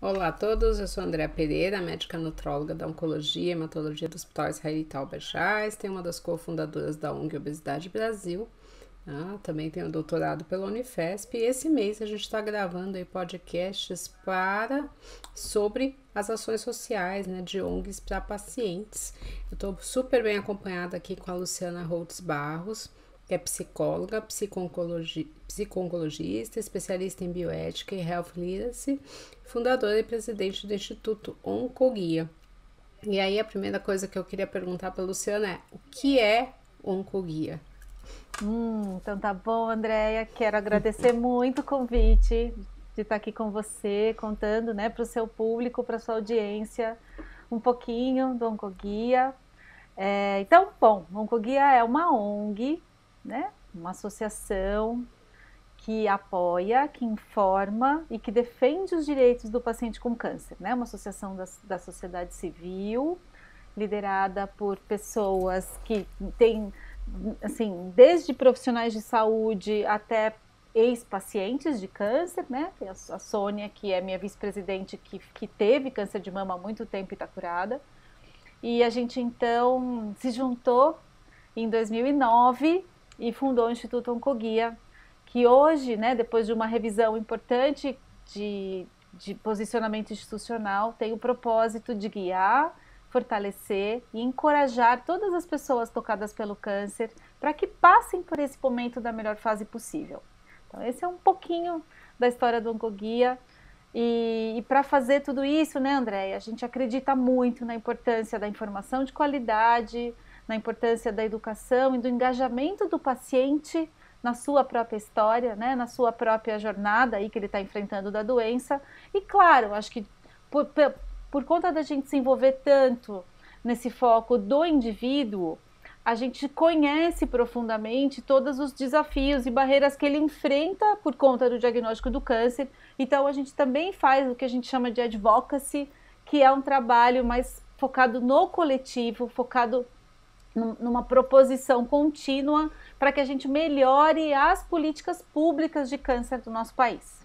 Olá a todos, eu sou Andréa Pereira, médica nutróloga da Oncologia e Hematologia do Hospital Israelita Albert Einstein, uma das cofundadoras da ONG Obesidade Brasil. Também tenho doutorado pela Unifesp e esse mês a gente está gravando aí podcasts sobre as ações sociais, né, de ONGs para pacientes. Eu estou super bem acompanhada aqui com a Luciana Holtz Barros, que é psicóloga, psico-oncologista, especialista em bioética e health literacy, fundadora e presidente do Instituto Oncoguia. E aí a primeira coisa que eu queria perguntar para a Luciana é: o que é Oncoguia? Então tá bom, Andréia. Quero agradecer muito o convite de estar aqui com você, contando, né, para o seu público, para a sua audiência, um pouquinho do Oncoguia. Então, bom, o Oncoguia é uma ONG, né, uma associação que apoia, que informa e que defende os direitos do paciente com câncer, né? Uma associação da sociedade civil, liderada por pessoas que têm, assim, desde profissionais de saúde até ex-pacientes de câncer, né? Tem a Sônia, que é minha vice-presidente, que teve câncer de mama há muito tempo e está curada. E a gente, então, se juntou em 2009 e fundou o Instituto Oncoguia, que hoje, né, depois de uma revisão importante de posicionamento institucional, tem o propósito de guiar, fortalecer e encorajar todas as pessoas tocadas pelo câncer para que passem por esse momento da melhor fase possível. Então, esse é um pouquinho da história do Oncoguia. E para fazer tudo isso, né, Andréia, a gente acredita muito na importância da informação de qualidade, na importância da educação e do engajamento do paciente na sua própria história, né, na sua própria jornada aí que ele está enfrentando da doença. E claro, acho que por conta da gente se envolver tanto nesse foco do indivíduo, a gente conhece profundamente todos os desafios e barreiras que ele enfrenta por conta do diagnóstico do câncer. Então, a gente também faz o que a gente chama de advocacy, que é um trabalho mais focado no coletivo, focado numa proposição contínua para que a gente melhore as políticas públicas de câncer do nosso país.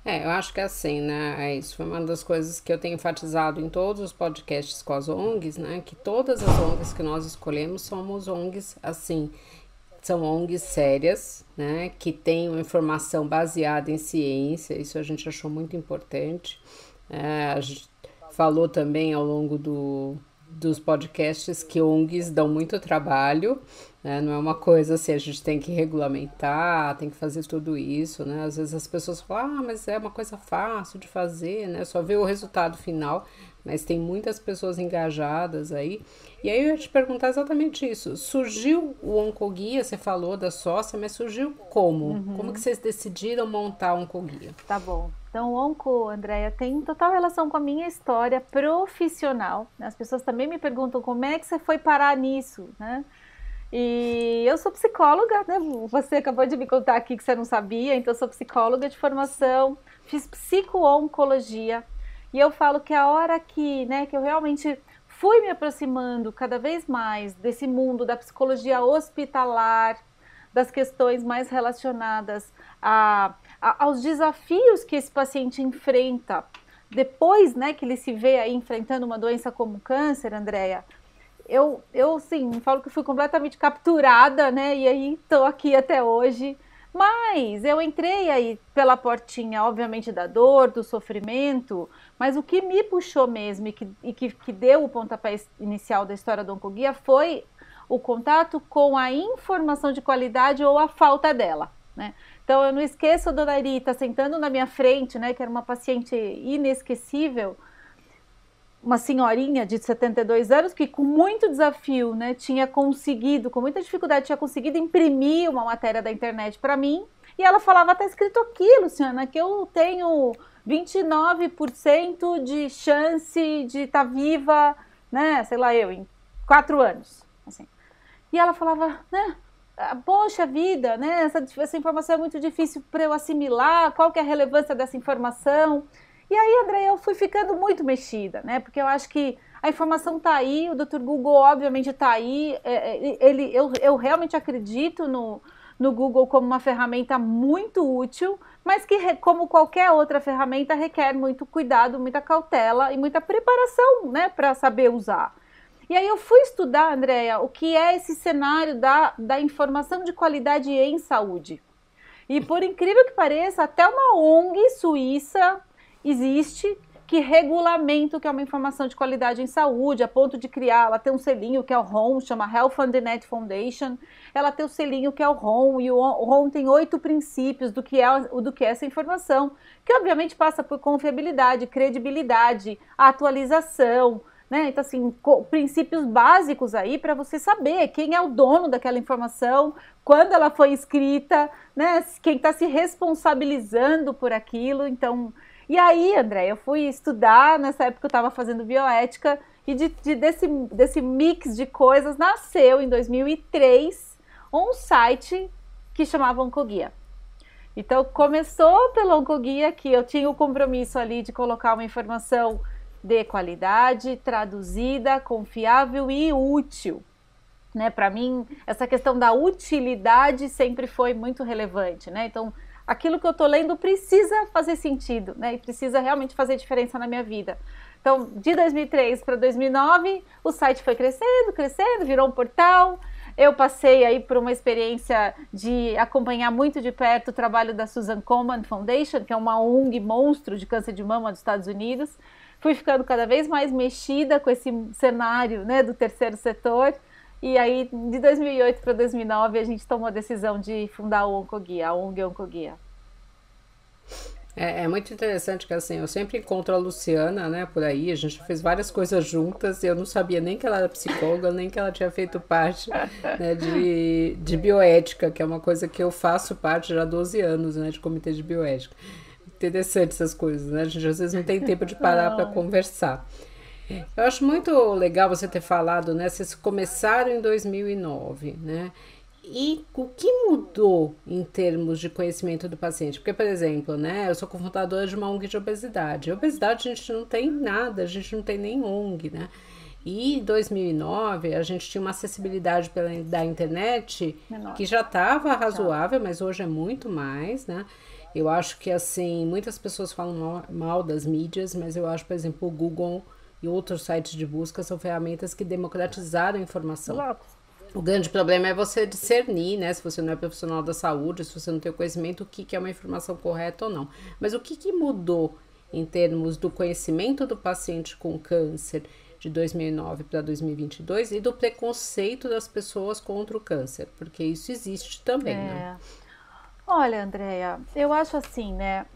Eu acho que é assim, né? Isso foi uma das coisas que eu tenho enfatizado em todos os podcasts com as ONGs, né? Que todas as ONGs que nós escolhemos somos ONGs, assim, são ONGs sérias, né? Que têm uma informação baseada em ciência, isso a gente achou muito importante. A gente falou também ao longo dos podcasts que ONGs dão muito trabalho, né? Não é uma coisa assim, a gente tem que regulamentar, tem que fazer tudo isso, né? Às vezes as pessoas falam, mas é uma coisa fácil de fazer, né? Só ver o resultado final, mas tem muitas pessoas engajadas aí. E aí eu ia te perguntar exatamente isso. Surgiu o Oncoguia, você falou da sócia, mas surgiu como? Como que vocês decidiram montar o Oncoguia? Tá bom. Então, o Onco, Andréia, tem total relação com a minha história profissional. As pessoas também me perguntam como é que você foi parar nisso, né? E eu sou psicóloga, né? Você acabou de me contar aqui que você não sabia, então eu sou psicóloga de formação, fiz psico-oncologia, e eu falo que a hora que, né, que eu realmente fui me aproximando cada vez mais desse mundo da psicologia hospitalar, das questões mais relacionadas aos desafios que esse paciente enfrenta depois, né, que ele se vê aí enfrentando uma doença como câncer, Andréia. Eu sim, falo que fui completamente capturada, né? E aí estou aqui até hoje. Mas eu entrei aí pela portinha, obviamente, da dor, do sofrimento, mas o que me puxou mesmo e que deu o pontapé inicial da história do Oncoguia foi o contato com a informação de qualidade ou a falta dela, né? Então eu não esqueço a dona Rita sentando na minha frente, né? Que era uma paciente inesquecível, uma senhorinha de 72 anos que com muito desafio, né, tinha conseguido, com muita dificuldade, tinha conseguido imprimir uma matéria da internet para mim, e ela falava, tá escrito aqui, Luciana, que eu tenho 29% de chance de estar viva, né, sei lá eu, em 4 anos, assim. E ela falava, né, poxa vida, né, essa informação é muito difícil para eu assimilar, qual que é a relevância dessa informação? E aí, André, eu fui ficando muito mexida, né? Porque eu acho que a informação está aí, o Dr. Google obviamente está aí, eu realmente acredito no Google como uma ferramenta muito útil, mas que, como qualquer outra ferramenta, requer muito cuidado, muita cautela e muita preparação, né, para saber usar. E aí eu fui estudar, Andréia, o que é esse cenário da informação de qualidade em saúde. E por incrível que pareça, até uma ONG suíça existe que regulamenta o que é uma informação de qualidade em saúde, a ponto de criar, ela tem um selinho que é o RON, chama Health on the Net Foundation, ela tem o selinho que é o RON, e o RON tem 8 princípios do que é essa informação, que obviamente passa por confiabilidade, credibilidade, atualização, né? Então, assim, princípios básicos aí para você saber quem é o dono daquela informação, quando ela foi escrita, né? Quem está se responsabilizando por aquilo. Então, e aí, André, eu fui estudar, nessa época eu estava fazendo bioética, e desse mix de coisas nasceu, em 2003, um site que chamava Oncoguia. Então, começou pela Oncoguia, que eu tinha o compromisso ali de colocar uma informação de qualidade, traduzida, confiável e útil. Né? Para mim, essa questão da utilidade sempre foi muito relevante, né? Então, aquilo que eu estou lendo precisa fazer sentido, né? E precisa realmente fazer diferença na minha vida. Então, de 2003 para 2009, o site foi crescendo, virou um portal. Eu passei aí por uma experiência de acompanhar muito de perto o trabalho da Susan Komen Foundation, que é uma ONG monstro de câncer de mama dos Estados Unidos. Fui ficando cada vez mais mexida com esse cenário, né, do terceiro setor. E aí, de 2008 para 2009, a gente tomou a decisão de fundar o Oncoguia, a ONG Oncoguia. É muito interessante que, assim, eu sempre encontro a Luciana, né, por aí, a gente fez várias coisas juntas e eu não sabia nem que ela era psicóloga, nem que ela tinha feito parte, né, de bioética, que é uma coisa que eu faço parte já há 12 anos, né, de comitê de bioética. Interessante essas coisas, né, a gente às vezes não tem tempo de parar para conversar. Eu acho muito legal você ter falado, né? Vocês começaram em 2009, né? E o que mudou em termos de conhecimento do paciente? Porque, por exemplo, né? Eu sou cofundadora de uma ONG de obesidade. Obesidade a gente não tem nada, a gente não tem nem ONG, né? E em 2009 a gente tinha uma acessibilidade da internet que já estava razoável, mas hoje é muito mais, né? Eu acho que, assim, muitas pessoas falam mal das mídias, mas eu acho, por exemplo, o Google e outros sites de busca são ferramentas que democratizaram a informação. Exato. O grande problema é você discernir, né? Se você não é profissional da saúde, se você não tem o conhecimento, o que é uma informação correta ou não. Mas o que mudou em termos do conhecimento do paciente com câncer de 2009 para 2022 e do preconceito das pessoas contra o câncer? Porque isso existe também, né? Olha, Andréia, eu acho assim, né,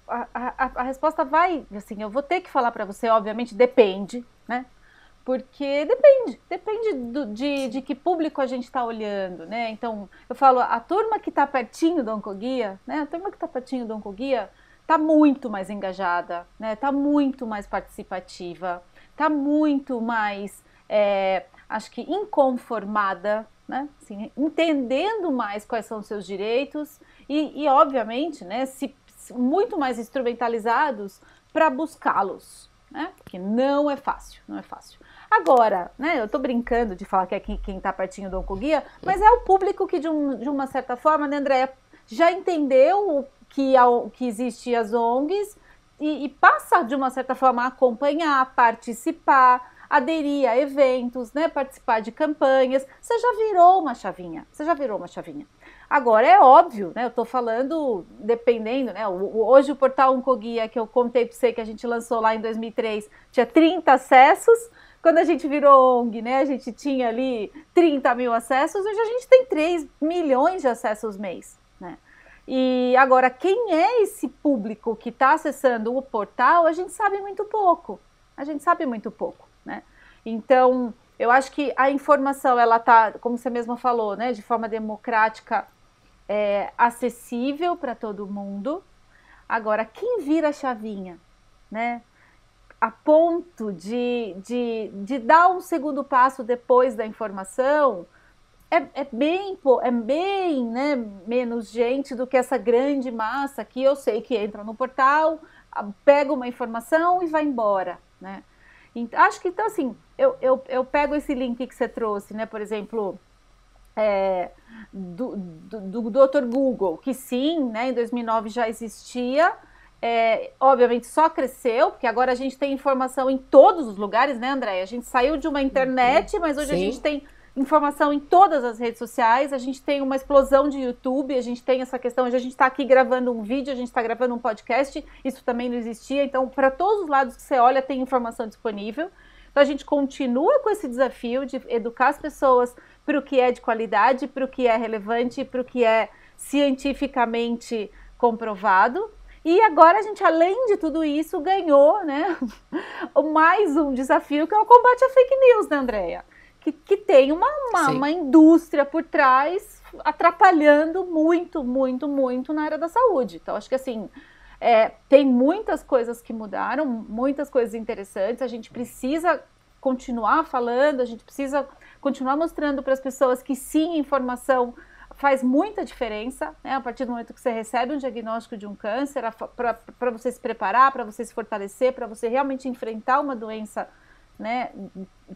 a resposta vai, assim, eu vou ter que falar para você, obviamente, depende, né, porque depende de que público a gente está olhando, né, então, eu falo, a turma que está pertinho do Oncoguia, né, a turma que está pertinho do Oncoguia está muito mais engajada, né, está muito mais participativa, está muito mais, acho que inconformada, né? Assim, entendendo mais quais são os seus direitos e obviamente, né, muito mais instrumentalizados para buscá-los, né? Porque não é fácil. Agora, né, eu tô brincando de falar que é quem tá pertinho do Oncoguia, mas é o público que de uma certa forma, né, Andréia, já entendeu que existem as ONGs e passa de uma certa forma a acompanhar, participar, aderir a eventos, né, participar de campanhas, você já virou uma chavinha. Agora, é óbvio, né, eu tô falando, dependendo, né, hoje o portal Oncoguia, que eu contei para você que a gente lançou lá em 2003, tinha 30 acessos, quando a gente virou ONG, né, a gente tinha ali 30 mil acessos, hoje a gente tem 3 milhões de acessos mês, né. E agora, quem é esse público que está acessando o portal, a gente sabe muito pouco. Né? Então, eu acho que a informação, ela está, como você mesma falou, né, de forma democrática, acessível para todo mundo. Agora, quem vira a chavinha, né, a ponto de dar um segundo passo depois da informação, é bem, né, menos gente do que essa grande massa que eu sei que entra no portal, pega uma informação e vai embora, né? Acho que, então, assim, eu pego esse link que você trouxe, né, por exemplo, do Dr. Google, que sim, né, em 2009 já existia, obviamente só cresceu, porque agora a gente tem informação em todos os lugares, né, Andréia? A gente saiu de uma internet, mas hoje a gente tem informação em todas as redes sociais, a gente tem uma explosão de YouTube, a gente tem essa questão, hoje a gente está aqui gravando um vídeo, a gente está gravando um podcast, isso também não existia, então para todos os lados que você olha tem informação disponível. Então a gente continua com esse desafio de educar as pessoas para o que é de qualidade, para o que é relevante, para o que é cientificamente comprovado. E agora a gente, além de tudo isso, ganhou, né, mais um desafio, que é o combate à fake news, né, Andréia? Que tem uma indústria por trás atrapalhando muito, muito, muito na área da saúde. Então, acho que assim, tem muitas coisas que mudaram, muitas coisas interessantes, a gente precisa continuar falando, a gente precisa continuar mostrando para as pessoas que sim, informação faz muita diferença, né? A partir do momento que você recebe um diagnóstico de um câncer, para você se preparar, para você se fortalecer, para você realmente enfrentar uma doença, né,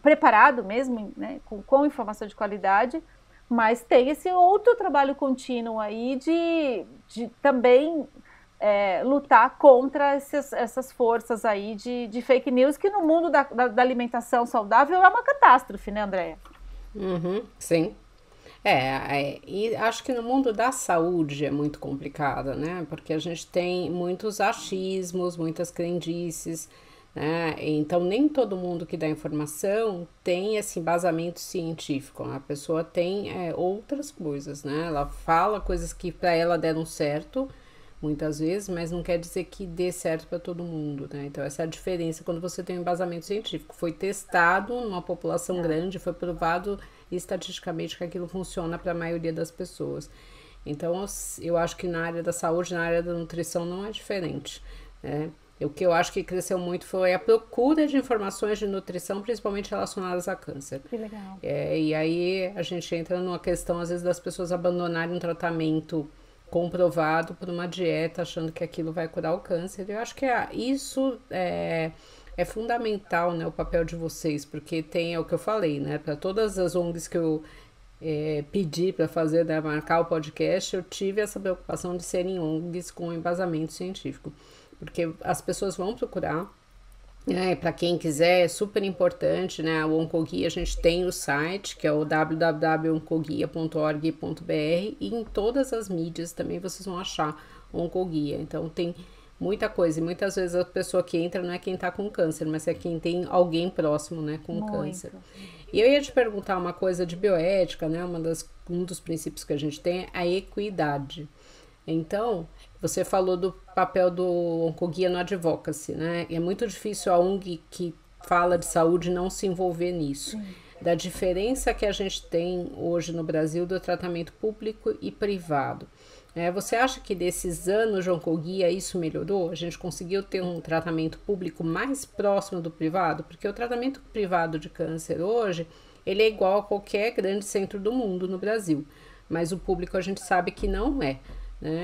preparado mesmo, né, com informação de qualidade, mas tem esse outro trabalho contínuo aí de também lutar contra essas forças aí de fake news, que no mundo da alimentação saudável é uma catástrofe, né, Andréia? Sim. E acho que no mundo da saúde é muito complicado, né? Porque a gente tem muitos achismos, muitas crendices, né? Então nem todo mundo que dá informação tem esse embasamento científico. A pessoa tem outras coisas, né? Ela fala coisas que para ela deram certo muitas vezes, mas não quer dizer que dê certo para todo mundo, né? Então essa é a diferença quando você tem um embasamento científico. Foi testado numa população grande, foi provado estatisticamente que aquilo funciona para a maioria das pessoas. Então eu acho que na área da saúde, na área da nutrição não é diferente, né? O que eu acho que cresceu muito foi a procura de informações de nutrição, principalmente relacionadas a câncer. Que legal. E aí a gente entra numa questão, às vezes, das pessoas abandonarem um tratamento comprovado por uma dieta, achando que aquilo vai curar o câncer. Eu acho que isso é fundamental, né, o papel de vocês, porque tem, o que eu falei, né, para todas as ONGs que eu pedi para fazer, né, marcar o podcast, eu tive essa preocupação de serem ONGs com embasamento científico, porque as pessoas vão procurar. Para quem quiser, é super importante, né? O Oncoguia, a gente tem o site, que é o www.oncoguia.org.br, e em todas as mídias também vocês vão achar Oncoguia. Então tem muita coisa, e muitas vezes a pessoa que entra não é quem tá com câncer, mas é quem tem alguém próximo, né, com câncer. E eu ia te perguntar uma coisa de bioética, né? Um dos princípios que a gente tem é a equidade. Então, você falou do papel do Oncoguia no advocacy, né? E é muito difícil a ONG que fala de saúde não se envolver nisso. Sim. Da diferença que a gente tem hoje no Brasil do tratamento público e privado. Você acha que desses anos de Oncoguia isso melhorou? A gente conseguiu ter um tratamento público mais próximo do privado? Porque o tratamento privado de câncer hoje, ele é igual a qualquer grande centro do mundo no Brasil. Mas o público a gente sabe que não é.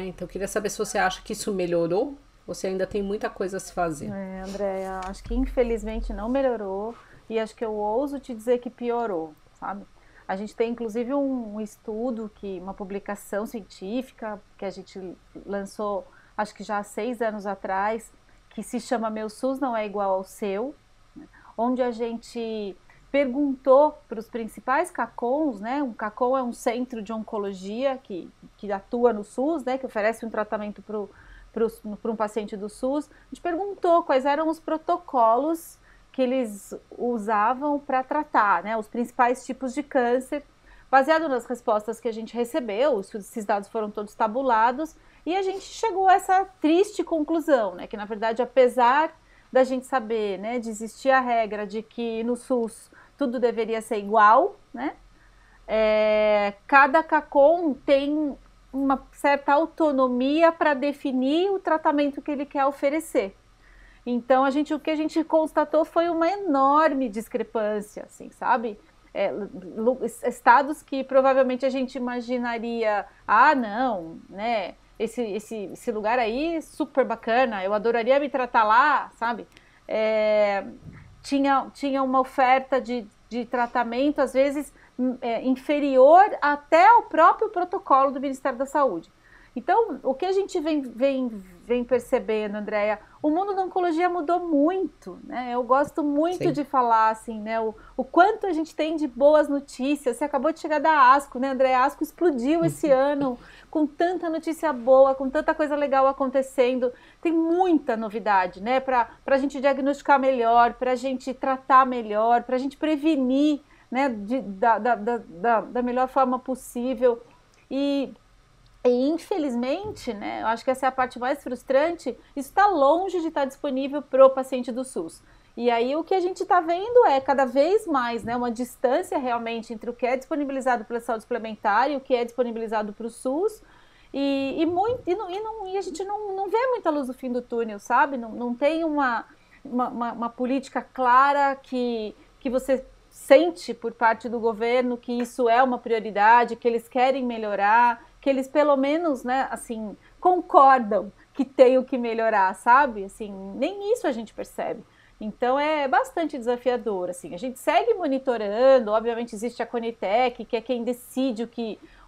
Então, eu queria saber se você acha que isso melhorou ou se ainda tem muita coisa a se fazer. Andréia, acho que infelizmente não melhorou e acho que eu ouso te dizer que piorou, sabe? A gente tem inclusive um estudo, uma publicação científica que a gente lançou, acho que já há 6 anos atrás, que se chama Meu SUS Não É Igual ao Seu, né? Onde a gente perguntou para os principais CACONs, né? Um CACON é um centro de oncologia que atua no SUS, né? Que oferece um tratamento para um paciente do SUS. A gente perguntou quais eram os protocolos que eles usavam para tratar, né? Os principais tipos de câncer. Baseado nas respostas que a gente recebeu, esses dados foram todos tabulados e a gente chegou a essa triste conclusão, né? Que na verdade, apesar da gente saber, né, de existir a regra de que no SUS tudo deveria ser igual, né? Cada CACON tem uma certa autonomia para definir o tratamento que ele quer oferecer. Então, o que a gente constatou foi uma enorme discrepância, assim, sabe? Estados que provavelmente a gente imaginaria, não, né? Esse lugar aí, super bacana, eu adoraria me tratar lá, sabe? Tinha uma oferta de tratamento, às vezes, inferior até ao próprio protocolo do Ministério da Saúde. Então, o que a gente vem percebendo, Andréia, o mundo da oncologia mudou muito, né? Eu gosto muito Sim. de falar, assim, né? O quanto a gente tem de boas notícias. Você acabou de chegar da ASCO, né, Andréia? A ASCO explodiu esse ano, com tanta notícia boa, com tanta coisa legal acontecendo. Tem muita novidade, né? Para a gente diagnosticar melhor, para a gente tratar melhor, para a gente prevenir, né? Da melhor forma possível. E infelizmente, né, eu acho que essa é a parte mais frustrante, isso está longe de estar disponível para o paciente do SUS. E aí o que a gente está vendo é cada vez mais, né, uma distância realmente entre o que é disponibilizado pela saúde suplementar e o que é disponibilizado para o SUS. E a gente não vê muita luz no fim do túnel, sabe? Não tem uma política clara que você sente por parte do governo que isso é uma prioridade, que eles querem melhorar, que eles pelo menos, né, assim, concordam que tem o que melhorar, sabe? Assim, nem isso a gente percebe. Então é bastante desafiador, assim. A gente segue monitorando, obviamente existe a Conitec, que é quem decide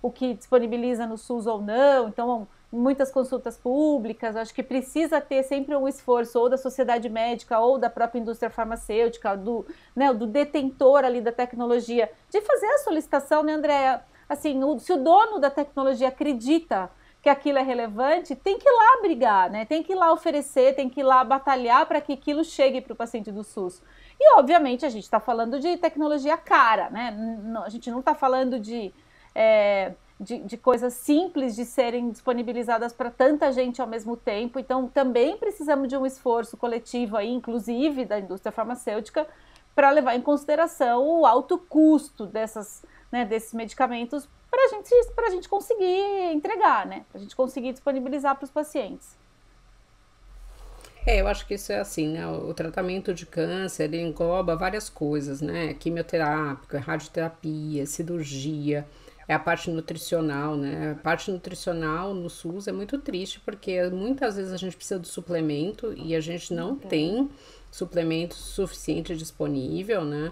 o que disponibiliza no SUS ou não, então muitas consultas públicas, acho que precisa ter sempre um esforço ou da sociedade médica ou da própria indústria farmacêutica, do detentor ali da tecnologia, de fazer a solicitação, né, Andréia? Assim, se o dono da tecnologia acredita que aquilo é relevante, tem que ir lá brigar, né? Tem que ir lá oferecer, tem que ir lá batalhar para que aquilo chegue para o paciente do SUS. E, obviamente, a gente está falando de tecnologia cara, né? A gente não está falando de coisas simples de serem disponibilizadas para tanta gente ao mesmo tempo. Então, também precisamos de um esforço coletivo aí, inclusive da indústria farmacêutica, para levar em consideração o alto custo desses medicamentos para a gente conseguir entregar, né? Para a gente conseguir disponibilizar para os pacientes. Eu acho que isso é assim, né? O tratamento de câncer, ele engloba várias coisas, né? Quimioterápica, radioterapia, cirurgia, é a parte nutricional, né? A parte nutricional no SUS é muito triste, porque muitas vezes a gente precisa de suplemento e a gente não tem suplemento suficiente disponível, né?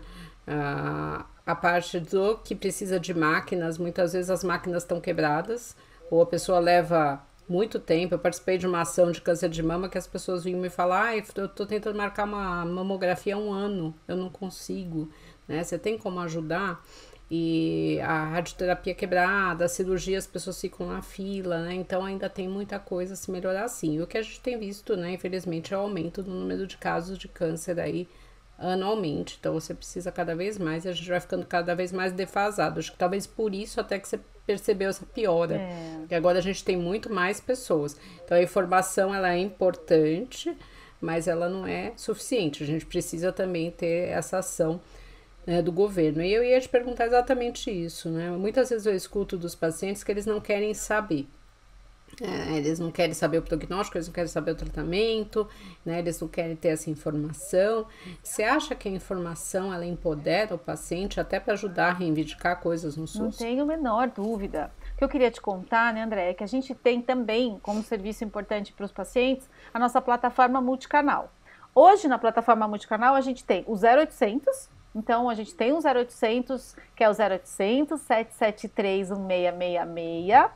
A parte do que precisa de máquinas, muitas vezes as máquinas estão quebradas, ou a pessoa leva muito tempo. Eu participei de uma ação de câncer de mama que as pessoas vinham me falar, eu tô tentando marcar uma mamografia há 1 ano, eu não consigo, né? Você tem como ajudar? E a radioterapia quebrada, a cirurgia, as pessoas ficam na fila, né? Então ainda tem muita coisa a se melhorar sim. E o que a gente tem visto, né, infelizmente, é o aumento do número de casos de câncer aí anualmente. Então você precisa cada vez mais e a gente vai ficando cada vez mais defasado. Acho que talvez por isso até que você percebeu essa piora. E agora a gente tem muito mais pessoas. Então a informação, ela é importante, mas ela não é suficiente. A gente precisa também ter essa ação, né, do governo. E eu ia te perguntar exatamente isso, né? Muitas vezes eu escuto dos pacientes que eles não querem saber. Eles não querem saber o prognóstico, eles não querem saber o tratamento, né? Eles não querem ter essa informação. Você acha que a informação, ela empodera o paciente até para ajudar a reivindicar coisas no SUS? Não tenho a menor dúvida. O que eu queria te contar, né, André, é que a gente tem também, como serviço importante para os pacientes, a nossa plataforma multicanal. Hoje, na plataforma multicanal, a gente tem o 0800, então a gente tem o 0800, que é o 0800 773 1666,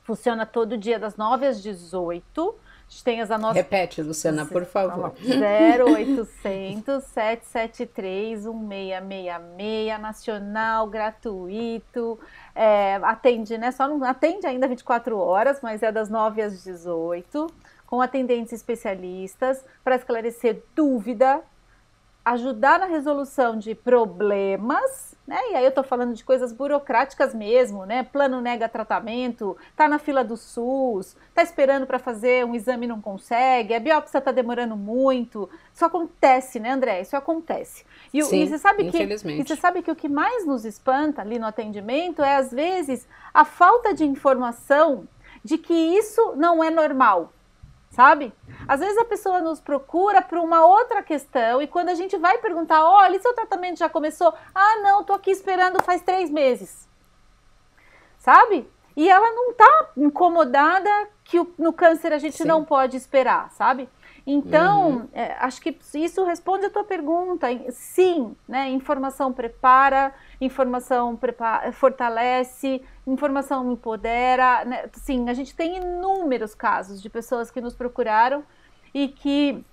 funciona todo dia das 9 às 18. A gente tem as nossas... Repete, Luciana, por favor. 0800 773 1666, nacional, gratuito. Atende, né? Só não atende ainda 24 horas, mas é das 9 às 18, com atendentes especialistas para esclarecer dúvida, ajudar na resolução de problemas, né? E aí eu tô falando de coisas burocráticas mesmo, né? Plano nega tratamento, tá na fila do SUS, tá esperando para fazer um exame e não consegue, a biópsia tá demorando muito. Isso acontece, né, André? Isso acontece. Sim, você sabe infelizmente. E você sabe que o que mais nos espanta ali no atendimento é, às vezes, a falta de informação de que isso não é normal. Sabe? Às vezes a pessoa nos procura por uma outra questão e quando a gente vai perguntar, olha, e seu tratamento já começou? Ah, não, tô aqui esperando faz 3 meses. Sabe? e ela não está incomodada que no câncer a gente não pode esperar, sabe? Então, acho que isso responde a tua pergunta. Sim, né? Informação prepara, fortalece, informação empodera. Né? Sim, a gente tem inúmeros casos de pessoas que nos procuraram e que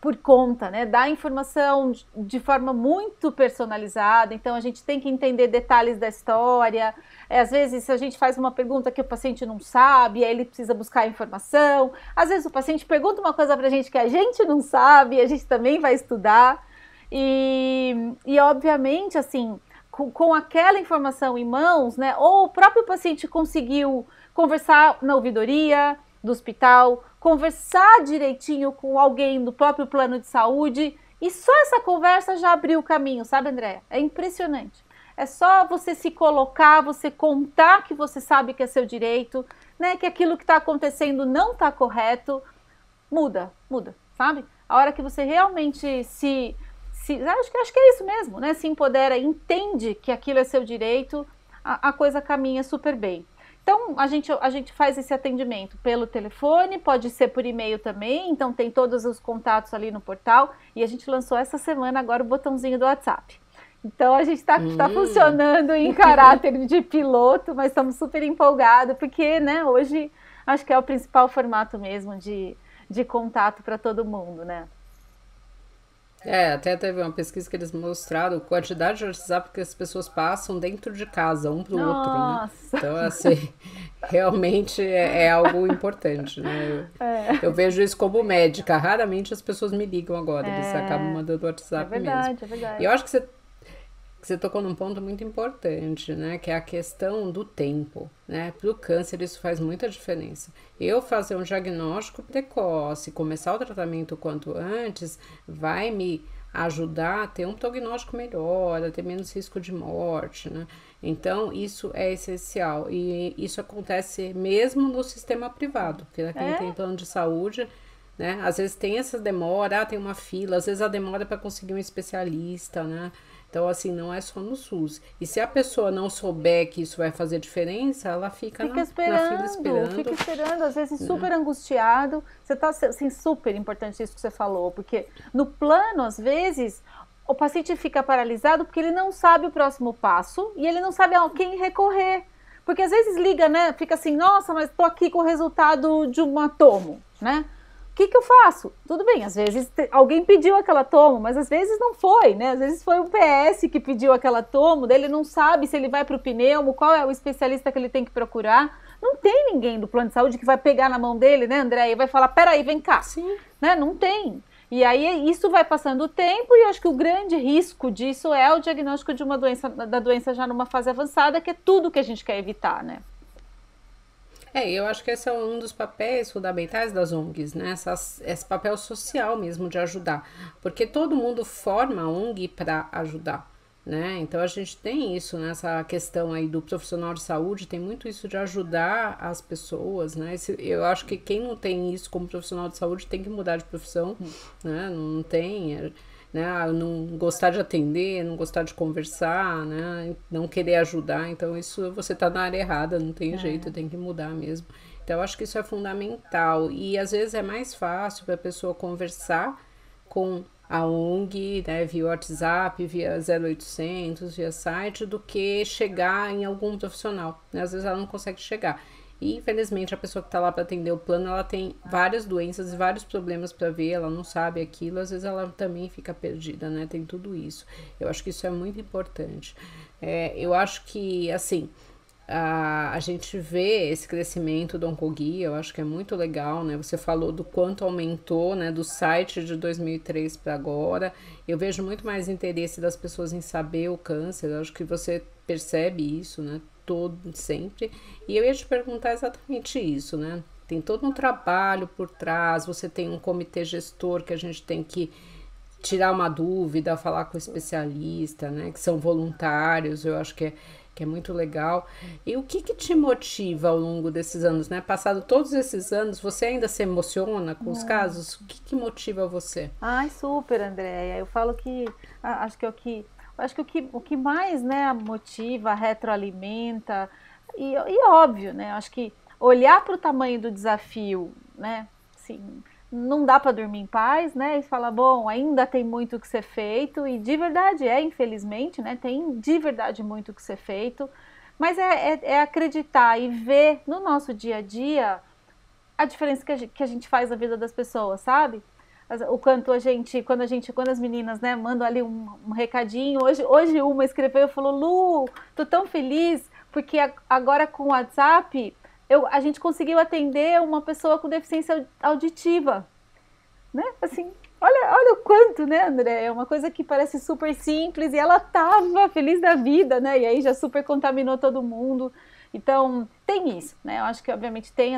por conta, né, da informação de forma muito personalizada, então a gente tem que entender detalhes da história. Às vezes, se a gente faz uma pergunta que o paciente não sabe, aí ele precisa buscar a informação. Às vezes o paciente pergunta uma coisa pra gente que a gente não sabe, a gente também vai estudar. E obviamente, assim, com aquela informação em mãos, né, ou o próprio paciente conseguiu conversar na ouvidoria do hospital, conversar direitinho com alguém do próprio plano de saúde, e só essa conversa já abriu o caminho, sabe, Andréa? É impressionante. É só você se colocar, você contar que você sabe que é seu direito, né, que aquilo que está acontecendo não está correto, muda, sabe? A hora que você realmente acho que é isso mesmo, né? Se empodera, entende que aquilo é seu direito, a coisa caminha super bem. Então, a gente faz esse atendimento pelo telefone, pode ser por e-mail também, então tem todos os contatos ali no portal, e a gente lançou essa semana agora o botãozinho do WhatsApp. Então, a gente está funcionando em caráter de piloto, mas estamos super empolgados, porque, né, hoje acho que é o principal formato mesmo de contato para todo mundo, né? Até teve uma pesquisa que eles mostraram a quantidade de WhatsApp que as pessoas passam dentro de casa, um pro outro, né? Então, assim, realmente é algo importante, né? Eu vejo isso como médica. Raramente as pessoas me ligam agora, eles acabam mandando WhatsApp mesmo. É verdade. E eu acho que você tocou num ponto muito importante, né? Que é a questão do tempo, né? Para o câncer isso faz muita diferença. Eu fazer um diagnóstico precoce, começar o tratamento o quanto antes, vai me ajudar a ter um prognóstico melhor, a ter menos risco de morte, né? Então, isso é essencial. E isso acontece mesmo no sistema privado, porque quem tem plano de saúde, né? Às vezes tem essa demora, tem uma fila, às vezes a demora para conseguir um especialista, né? Então, assim, não é só no SUS. E se a pessoa não souber que isso vai fazer diferença, ela fica na fila esperando. Fica esperando, às vezes super angustiado. Você tá, assim, super importante isso que você falou, porque no plano, às vezes, o paciente fica paralisado porque ele não sabe o próximo passo e ele não sabe a quem recorrer. Porque às vezes liga, né? Fica assim, nossa, mas tô aqui com o resultado de um tomo, né? O que eu faço? Tudo bem, às vezes alguém pediu aquela tomo, mas às vezes não foi, né? Às vezes foi o PS que pediu aquela tomo, daí ele não sabe se ele vai para o pneumo, qual é o especialista que ele tem que procurar. Não tem ninguém do plano de saúde que vai pegar na mão dele, né, André? E vai falar, peraí, vem cá. Sim. Né? Não tem. E aí isso vai passando o tempo e eu acho que o grande risco disso é o diagnóstico de da doença já numa fase avançada, que é tudo que a gente quer evitar, né? Eu acho que esse é um dos papéis fundamentais das ONGs, né? Esse papel social mesmo de ajudar. Porque todo mundo forma a ONG para ajudar, né? Então a gente tem isso nessa questão aí do profissional de saúde, tem muito isso de ajudar as pessoas, né? Eu acho que quem não tem isso como profissional de saúde tem que mudar de profissão, né? Não tem... Né, não gostar de atender, não gostar de conversar, né, não querer ajudar, então isso você tá na área errada, não tem jeito, tem que mudar mesmo. Então eu acho que isso é fundamental e às vezes é mais fácil para a pessoa conversar com a ONG, né, via WhatsApp, via 0800, via site, do que chegar em algum profissional, né, às vezes ela não consegue chegar. E, infelizmente, a pessoa que está lá para atender o plano, ela tem várias doenças e vários problemas para ver, ela não sabe aquilo, às vezes ela também fica perdida, né? Tem tudo isso. Eu acho que isso é muito importante. Eu acho que, assim, a gente vê esse crescimento do Oncoguia, eu acho que é muito legal, né? Você falou do quanto aumentou, né? Do site de 2003 para agora. Eu vejo muito mais interesse das pessoas em saber o câncer, eu acho que você percebe isso, né? Sempre. E eu ia te perguntar exatamente isso, né? Tem todo um trabalho por trás, você tem um comitê gestor que a gente tem que tirar uma dúvida, falar com o especialista, né? Que são voluntários, eu acho que é muito legal. E o que te motiva ao longo desses anos, né? Passado todos esses anos, você ainda se emociona com os casos? O que motiva você? Ai, super, Andréia. Eu falo que acho que o que mais, né, motiva, retroalimenta, E óbvio, né? Acho que olhar para o tamanho do desafio, né? Assim, não dá para dormir em paz, né? E falar, bom, ainda tem muito o que ser feito, e de verdade infelizmente, né? Tem de verdade muito o que ser feito, mas é acreditar e ver no nosso dia a dia a diferença que a gente faz na vida das pessoas, sabe? O quanto quando as meninas, né, mandam ali um recadinho, hoje uma escreveu e falou, Lu, tô tão feliz, porque agora com o WhatsApp, a gente conseguiu atender uma pessoa com deficiência auditiva, né? Assim, olha o quanto, né, André? É uma coisa que parece super simples e ela tava feliz da vida, né? E aí já super contaminou todo mundo. Então, tem isso, né? Eu acho que, obviamente, tem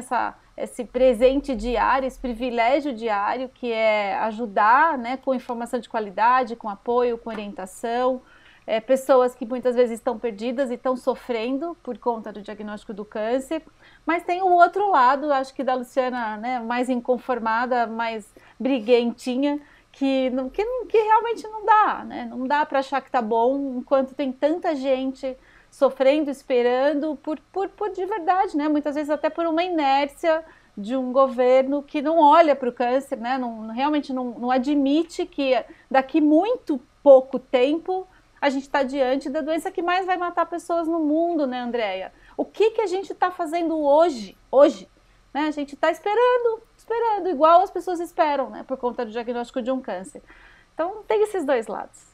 esse presente diário, esse privilégio diário, que é ajudar, né, com informação de qualidade, com apoio, com orientação, pessoas que muitas vezes estão perdidas e estão sofrendo por conta do diagnóstico do câncer, mas tem o outro lado, acho que da Luciana, né, mais inconformada, mais briguentinha, que realmente não dá, né? Não dá para achar que tá bom enquanto tem tanta gente sofrendo, esperando por de verdade, né? Muitas vezes até por uma inércia de um governo que não olha para o câncer, né? Realmente não admite que daqui muito pouco tempo a gente está diante da doença que mais vai matar pessoas no mundo, né, Andréia? O que a gente está fazendo hoje, né? A gente está esperando, igual as pessoas esperam, né? Por conta do diagnóstico de um câncer. Então, tem esses dois lados.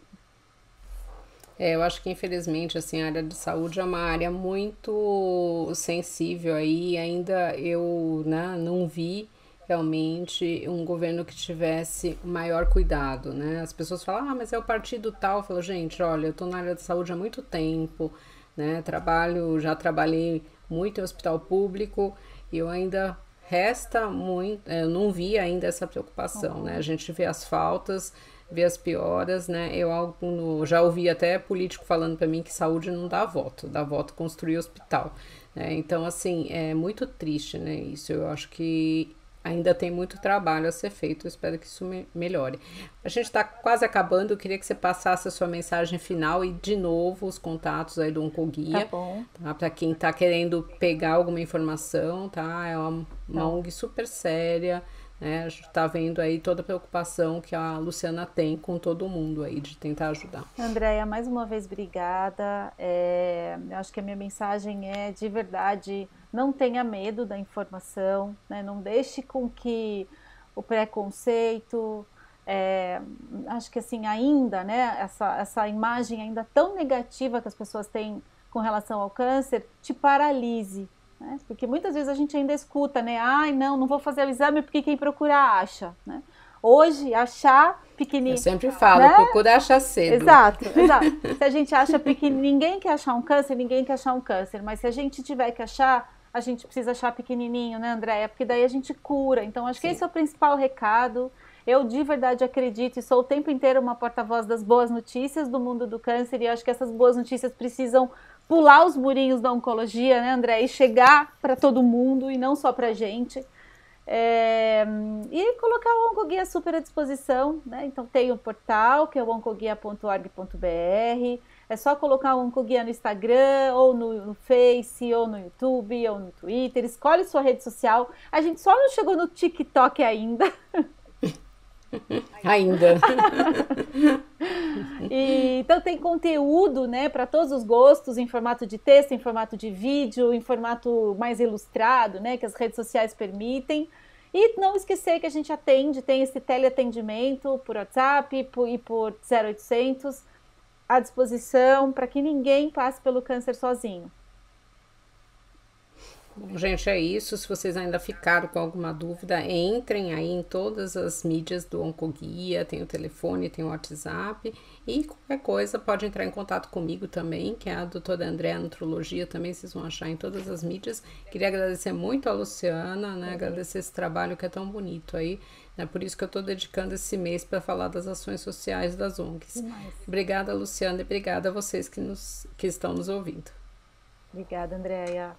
Eu acho que infelizmente assim, a área de saúde é uma área muito sensível aí, ainda eu, né, não vi realmente um governo que tivesse maior cuidado, né? As pessoas falam, mas é o partido tal. Eu falo, gente, olha, eu tô na área de saúde há muito tempo, né? Já trabalhei muito em hospital público e eu ainda resta muito, eu não vi ainda essa preocupação, né? A gente vê as faltas, vê as pioras, né? Já ouvi até político falando para mim que saúde não dá voto construir hospital, né? Então, assim, é muito triste, né? Isso, eu acho que ainda tem muito trabalho a ser feito, eu espero que isso melhore. A gente está quase acabando, eu queria que você passasse a sua mensagem final e, de novo, os contatos aí do Oncoguia, tá bom, tá? Para quem está querendo pegar alguma informação, tá? É uma ONG super séria, né? A gente está vendo aí toda a preocupação que a Luciana tem com todo mundo aí de tentar ajudar. Andréia, mais uma vez, obrigada. Eu acho que a minha mensagem é, de verdade, não tenha medo da informação, né? Não deixe com que o preconceito, acho que assim, ainda, né, essa imagem ainda tão negativa que as pessoas têm com relação ao câncer, te paralise, né? Porque muitas vezes a gente ainda escuta, né? Ai, não vou fazer o exame porque quem procura acha, né? Hoje, achar pequenininho... Eu sempre falo, né? procura achar cedo. Exato. Se a gente acha pequenininho, ninguém quer achar um câncer, mas se a gente tiver que achar, a gente precisa achar pequenininho, né, Andréia? Porque daí a gente cura. Então, acho que esse é o principal recado. Eu, de verdade, acredito e sou o tempo inteiro uma porta-voz das boas notícias do mundo do câncer, e acho que essas boas notícias precisam pular os murinhos da oncologia, né, André? E chegar para todo mundo e não só para a gente. E colocar o Oncoguia super à disposição, né? Então tem o portal, que é o oncoguia.org.br. É só colocar o Oncoguia no Instagram, ou no Face, ou no YouTube, ou no Twitter. Escolhe sua rede social. A gente só não chegou no TikTok ainda. Então tem conteúdo, né, para todos os gostos, em formato de texto, em formato de vídeo, em formato mais ilustrado, né, que as redes sociais permitem. E não esquecer que a gente tem esse teleatendimento por WhatsApp e por 0800 à disposição para que ninguém passe pelo câncer sozinho. Bom, gente, é isso. Se vocês ainda ficaram com alguma dúvida, entrem aí em todas as mídias do Oncoguia, tem o telefone, tem o WhatsApp, e qualquer coisa pode entrar em contato comigo também, que é a doutora Andréa Nutrologia, também vocês vão achar em todas as mídias. Queria agradecer muito a Luciana, né, agradecer esse trabalho que é tão bonito aí, né, por isso que eu estou dedicando esse mês para falar das ações sociais das ONGs. Obrigada, Luciana, e obrigada a vocês que estão nos ouvindo. Obrigada, Andréia.